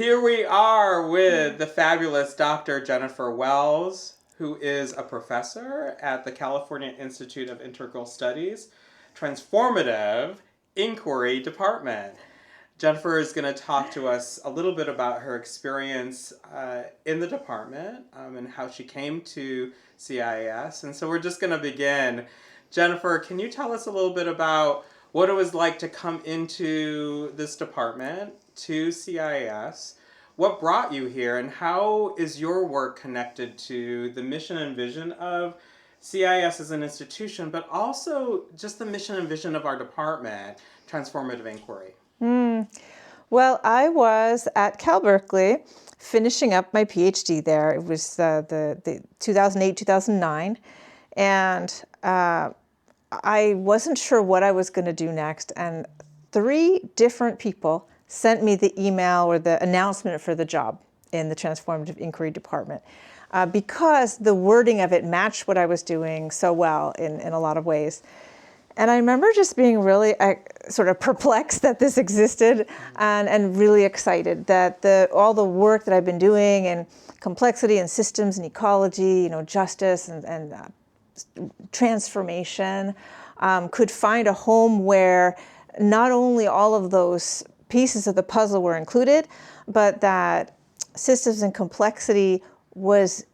Here we are with the fabulous Dr. Jennifer Wells, who is a professor at the California Institute of Integral Studies, Transformative Inquiry Department. Jennifer is going to talk to us a little bit about her experience in the department and how she came to CIIS. And so we're just going to begin. Jennifer, can you tell us a little bit about what it was like to come into this department, to CIIS? What brought you here, and how is your work connected to the mission and vision of CIIS as an institution, but also just the mission and vision of our department, Transformative Inquiry? Well, I was at Cal Berkeley finishing up my PhD there. It was the 2008, 2009. And I wasn't sure what I was going to do next. And 3 different people sent me the email or the announcement for the job in the Transformative Inquiry Department because the wording of it matched what I was doing so well in a lot of ways. And I remember just being really sort of perplexed that this existed and really excited that all the work that I've been doing in complexity and systems and ecology, justice and transformation could find a home where not only all of those pieces of the puzzle were included, but that systems and complexity was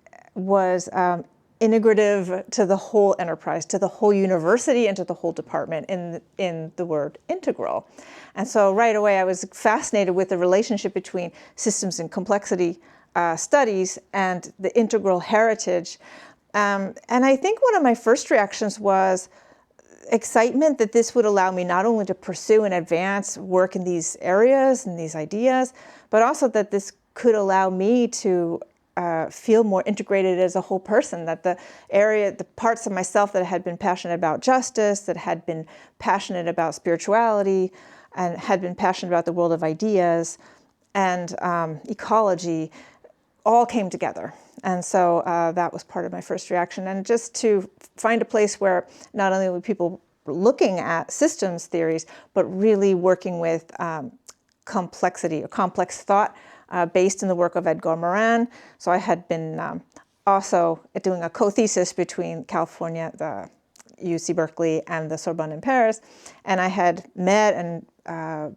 integrative to the whole enterprise, to the whole university, and to the whole department in the word integral. And so right away I was fascinated with the relationship between systems and complexity studies and the integral heritage. And I think one of my first reactions was excitement that this would allow me not only to pursue and advance work in these areas and these ideas, but also that this could allow me to feel more integrated as a whole person, that the parts of myself that had been passionate about justice, that had been passionate about spirituality, and had been passionate about the world of ideas and ecology, all came together. And so that was part of my first reaction. And just to find a place where not only were people looking at systems theories, but really working with complexity or complex thought based in the work of Edgar Morin. So I had been also doing a co-thesis between California, the UC Berkeley, and the Sorbonne in Paris. And I had met and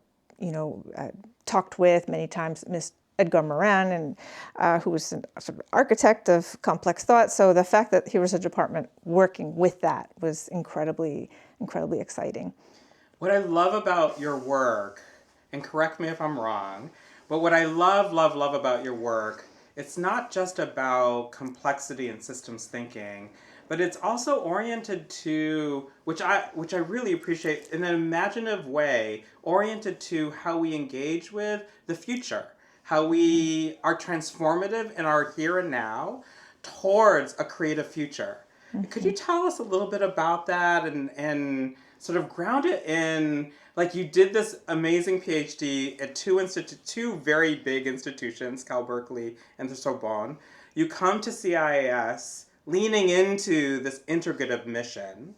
talked with many times Ms. Edgar Morin, and who was a sort of architect of complex thought. So the fact that here was a department working with that was incredibly, incredibly exciting. What I love about your work, and correct me if I'm wrong, but what I love about your work, it's not just about complexity and systems thinking, but it's also oriented to, which I really appreciate, in an imaginative way, oriented to how we engage with the future, how we are transformative in our here and now towards a creative future. Mm-hmm. Could you tell us a little bit about that and sort of ground it in, like you did this amazing PhD at two very big institutions, Cal Berkeley and the Sorbonne. You come to CIIS leaning into this integrative mission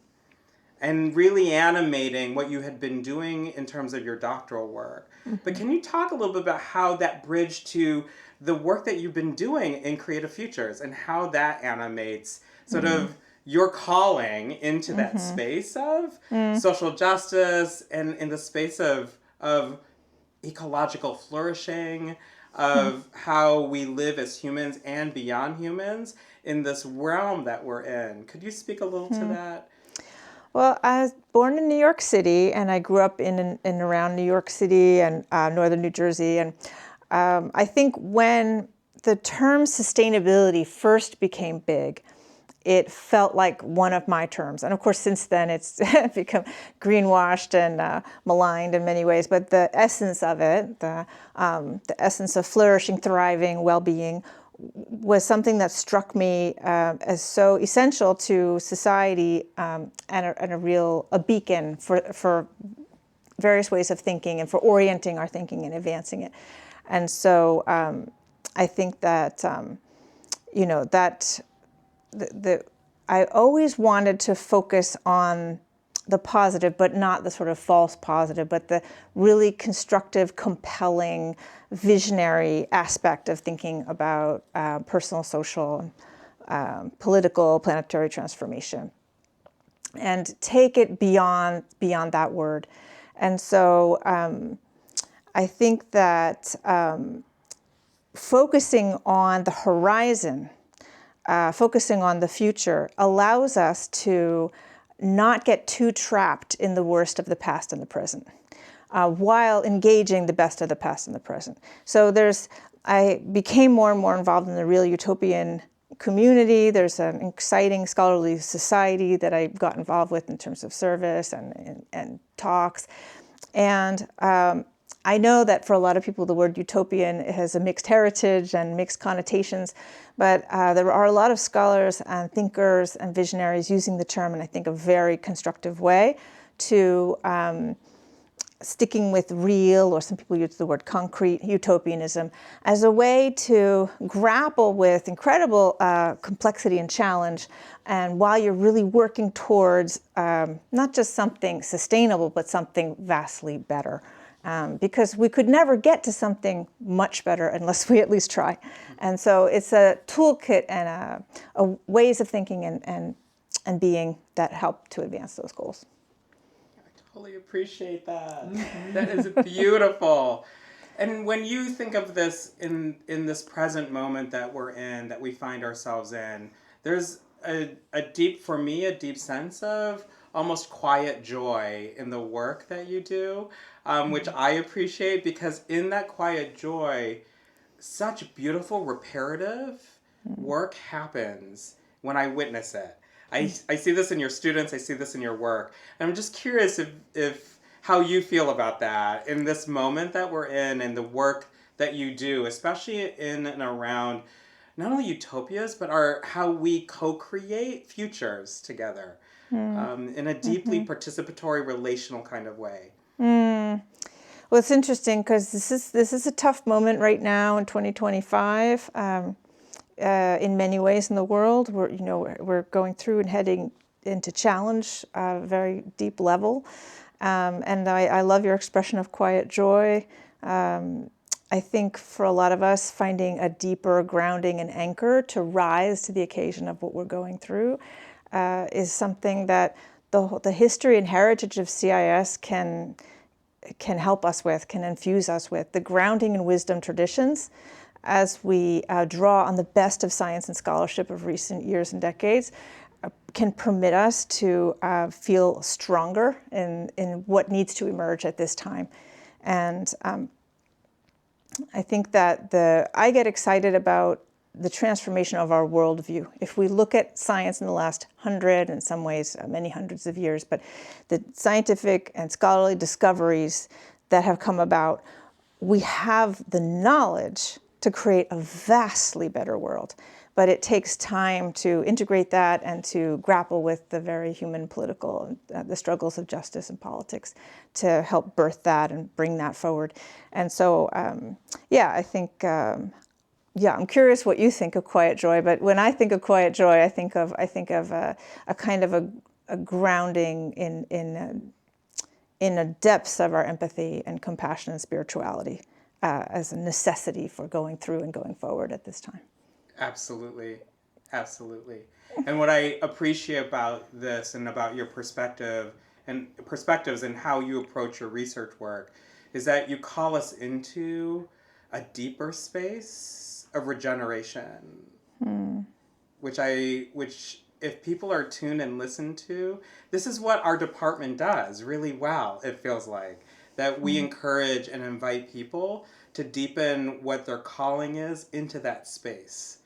and really animating what you had been doing in terms of your doctoral work. Mm-hmm. But can you talk a little bit about how that bridged to the work that you've been doing in Creative Futures and how that animates sort of your calling into that space of social justice and in the space of ecological flourishing, of how we live as humans and beyond humans in this realm that we're in. Could you speak a little to that? Well, I was born in New York City, and I grew up in around New York City and northern New Jersey. And I think when the term sustainability first became big, it felt like one of my terms. And of course, since then, it's become greenwashed and maligned in many ways. But the essence of it, the essence of flourishing, thriving, well-being, was something that struck me as so essential to society and a beacon for various ways of thinking and for orienting our thinking and advancing it. And so I think that, I always wanted to focus on the positive, but not the sort of false positive, but the really constructive, compelling, visionary aspect of thinking about personal, social, political, planetary transformation, and take it beyond that word. And so I think that focusing on the horizon, focusing on the future, allows us to not get too trapped in the worst of the past and the present, while engaging the best of the past and the present. So I became more and more involved in the real utopian community. There's an exciting scholarly society that I got involved with in terms of service and talks. And I know that for a lot of people, the word utopian has a mixed heritage and mixed connotations, but there are a lot of scholars and thinkers and visionaries using the term in, I think, a very constructive way to sticking with real, or some people use the word concrete, utopianism, as a way to grapple with incredible complexity and challenge, and while you're really working towards not just something sustainable, but something vastly better. Because we could never get to something much better unless we at least try. And so it's a toolkit and a ways of thinking and being that help to advance those goals. Totally appreciate that. That is beautiful. And when you think of this in this present moment that we're in, that we find ourselves in, there's a deep sense of almost quiet joy in the work that you do, which I appreciate, because in that quiet joy, such beautiful reparative work happens when I witness it. I see this in your students, I see this in your work. And I'm just curious if how you feel about that in this moment that we're in and the work that you do, especially in and around not only utopias, but how we co-create futures together in a deeply participatory, relational kind of way. Well, it's interesting because this is a tough moment right now in 2025. In many ways in the world, we're going through and heading into challenge, very deep level, and I love your expression of quiet joy. I think for a lot of us, finding a deeper grounding and anchor to rise to the occasion of what we're going through is something that the history and heritage of CIIS can help us with, can infuse us with. The grounding and wisdom traditions, as we draw on the best of science and scholarship of recent years and decades, can permit us to feel stronger in what needs to emerge at this time. And I think that I get excited about the transformation of our worldview. If we look at science in the last 100, in some ways many hundreds of years, but the scientific and scholarly discoveries that have come about, we have the knowledge to create a vastly better world. But it takes time to integrate that and to grapple with the very human political, the struggles of justice and politics to help birth that and bring that forward. And so, I think, I'm curious what you think of quiet joy. But when I think of quiet joy, I think of a kind of a grounding in the depths of our empathy and compassion and spirituality as a necessity for going through and going forward at this time. Absolutely. Absolutely. And what I appreciate about this and about your perspectives and how you approach your research work is that you call us into a deeper space of regeneration, which if people are tuned and listen to, this is what our department does really well, it feels like. That we encourage and invite people to deepen what their calling is into that space.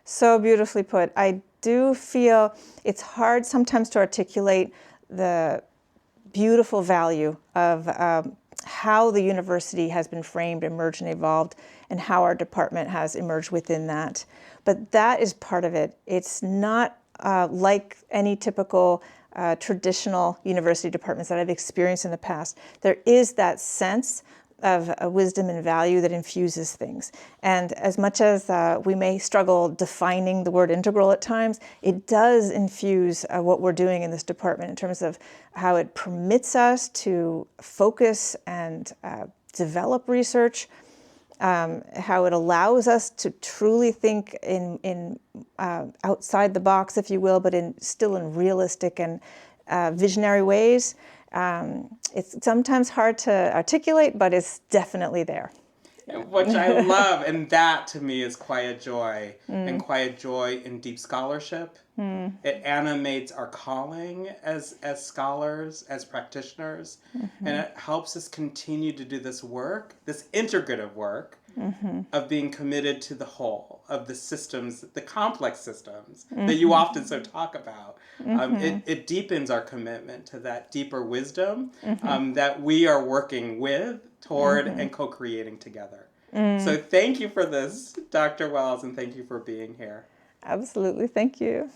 So beautifully put. I do feel it's hard sometimes to articulate the beautiful value of how the university has been framed, emerged, and evolved, and how our department has emerged within that. But that is part of it. It's not like any typical traditional university departments that I've experienced in the past. There is that sense wisdom and value that infuses things. And as much as we may struggle defining the word integral at times, it does infuse what we're doing in this department in terms of how it permits us to focus and develop research, how it allows us to truly think in outside the box, if you will, but still in realistic and visionary ways. It's sometimes hard to articulate, but it's definitely there. Which I love, and that to me is quiet joy, and quiet joy in deep scholarship. It animates our calling as scholars, as practitioners, and it helps us continue to do this work, this integrative work, of being committed to the whole, of the systems, the complex systems that you often so talk about. It deepens our commitment to that deeper wisdom that we are working with, toward, and co-creating together. So thank you for this, Dr. Wells, and thank you for being here. Absolutely. Thank you.